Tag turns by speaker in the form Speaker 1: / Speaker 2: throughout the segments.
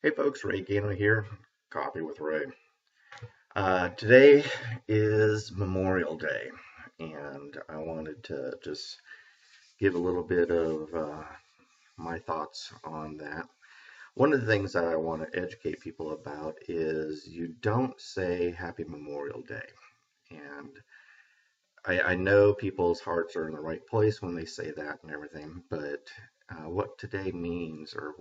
Speaker 1: Hey folks, Ray Gano here, Coffee with Ray. Today is Memorial Day, and I wanted to just give a little bit of my thoughts on that. One of the things that I want to educate people about is you don't say Happy Memorial Day. And I know people's hearts are in the right place when they say that and everything, but what today means or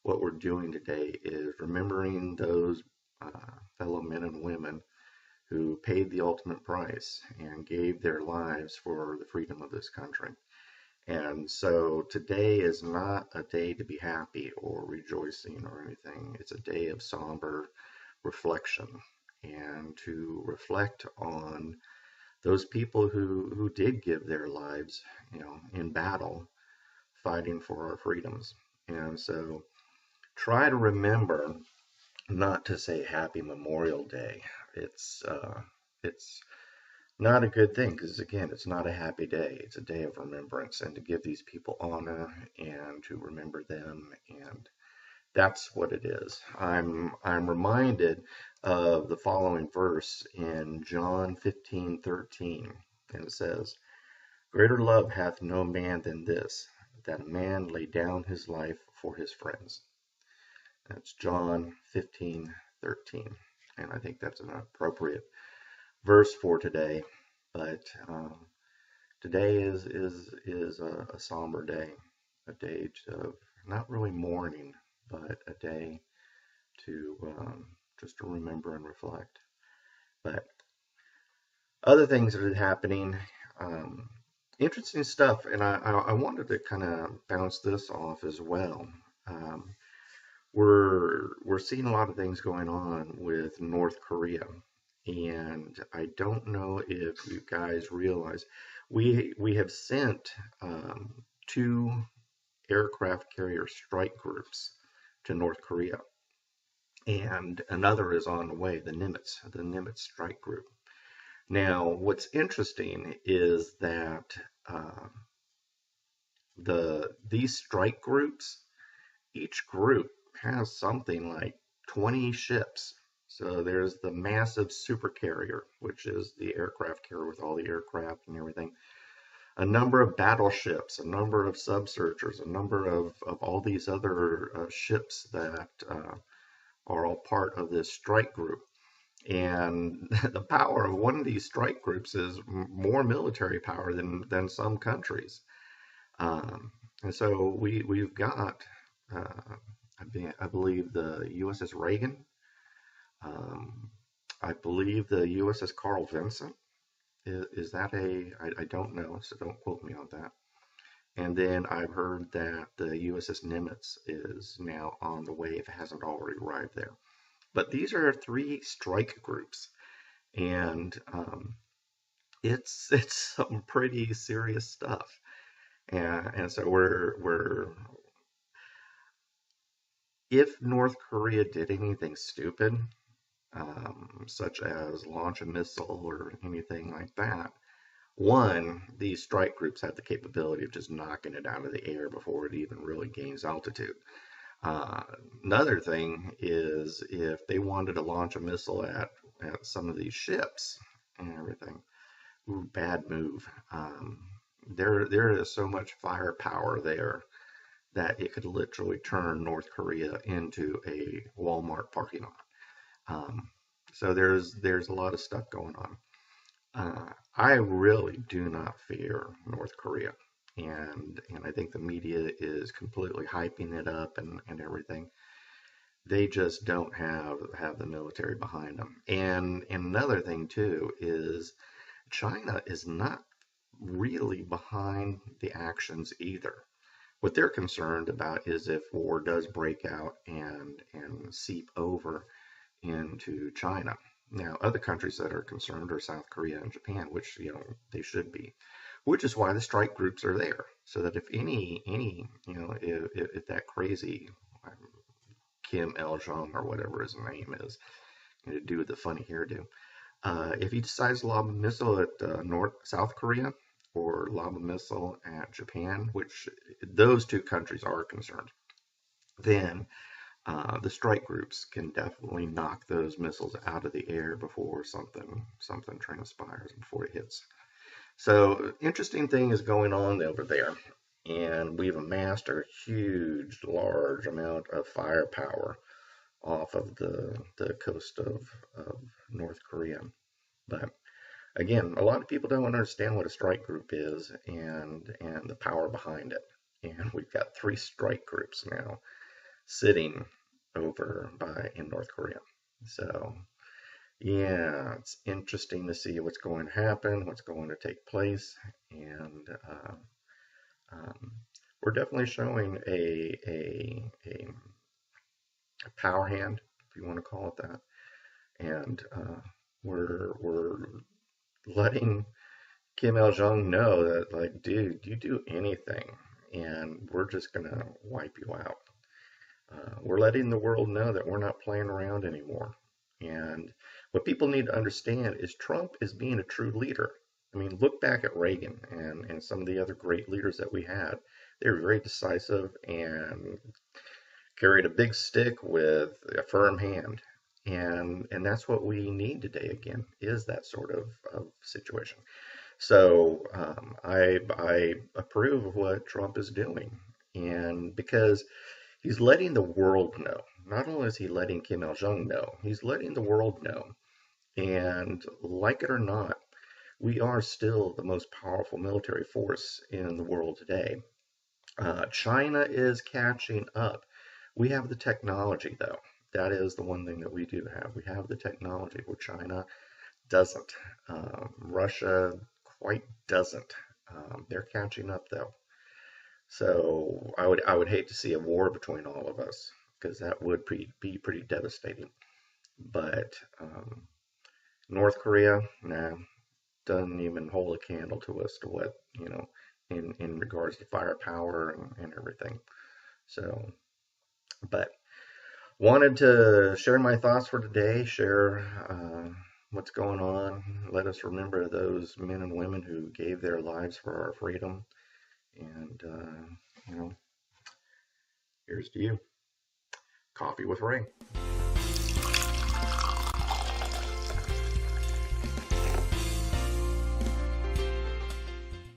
Speaker 1: what we're doing today is remembering those fellow men and women who paid the ultimate price and gave their lives for the freedom of this country. And so today is not a day to be happy or rejoicing or anything. It's a day of somber reflection and to reflect on those people who did give their lives, in battle, fighting for our freedoms. And so try to remember not to say Happy Memorial Day. It's not a good thing because again, it's not a happy day. It's a day of remembrance and to give these people honor and to remember them, and that's what it is. I'm reminded of the following verse in John 15:13, and it says, "Greater love hath no man than this, that a man lay down his life for his friends." That's John 15:13, and I think that's an appropriate verse for today. But today is a somber day, a day of not really mourning, but a day to just to remember and reflect. But other things that are happening, um, interesting stuff, and I wanted to kind of bounce this off as well. Um, we're seeing a lot of things going on with North Korea, and I don't know if you guys realize we have sent two aircraft carrier strike groups to North Korea, and another is on the way, the Nimitz strike group. Now, what's interesting is that these strike groups, each group has something like 20 ships. So there's the massive supercarrier, which is the aircraft carrier with all the aircraft and everything, a number of battleships, a number of subsearchers, a number of all these other ships that are all part of this strike group. And the power of one of these strike groups is more military power than some countries. And so we've got I believe the USS Reagan. Um, I believe the USS Carl Vinson. Is that I don't know, so don't quote me on that. And then I've heard that the USS Nimitz is now on the way if it hasn't already arrived there. But these are three strike groups, and it's some pretty serious stuff. And so we're if North Korea did anything stupid, such as launch a missile or anything like that, one, these strike groups have the capability of just knocking it out of the air before it even really gains altitude. Uh, Another thing is if they wanted to launch a missile at some of these ships and everything, ooh, bad move. There is so much firepower there that it could literally turn North Korea into a Walmart parking lot. Um, so there's a lot of stuff going on. I really do not fear North Korea, and I think the media is completely hyping it up and everything. They just don't have the military behind them. And another thing too is China is not really behind the actions either. What they're concerned about is if war does break out and seep over into China. Now, other countries that are concerned are South Korea and Japan, which they should be, which is why the strike groups are there, so that if if that crazy Kim Il Jong or whatever his name is, to do with the funny hairdo, if he decides to lob a missile at South Korea or lob a missile at Japan, which those two countries are concerned, then the strike groups can definitely knock those missiles out of the air before something transpires, before it hits. So interesting thing is going on over there, and we've amassed a huge, large amount of firepower off of the coast of North Korea. But again, a lot of people don't understand what a strike group is and the power behind it. And we've got 3 strike groups now sitting over by in North Korea. So yeah, it's interesting to see what's going to happen, what's going to take place, and um, we're definitely showing a power hand, if you want to call it that, and we're letting Kim Il Jong know that, like, dude, you do anything, and we're just gonna wipe you out. We're letting the world know that we're not playing around anymore. And what people need to understand is Trump is being a true leader. I mean, look back at Reagan and some of the other great leaders that we had. They were very decisive and carried a big stick with a firm hand. And that's what we need today again, is that sort of situation. So I approve of what Trump is doing. And because he's letting the world know. Not only is he letting Kim Il Jong know, he's letting the world know. And like it or not, we are still the most powerful military force in the world today. China is catching up. We have the technology, though. That is the one thing that we do have. We have the technology where China doesn't. Russia quite doesn't. They're catching up, though. So I would hate to see a war between all of us because that would be pretty devastating. But North Korea, nah, doesn't even hold a candle to us to what in regards to firepower and everything. So, but wanted to share my thoughts for today. Share what's going on. Let us remember those men and women who gave their lives for our freedom. And you know, here's to you. Coffee with Ray.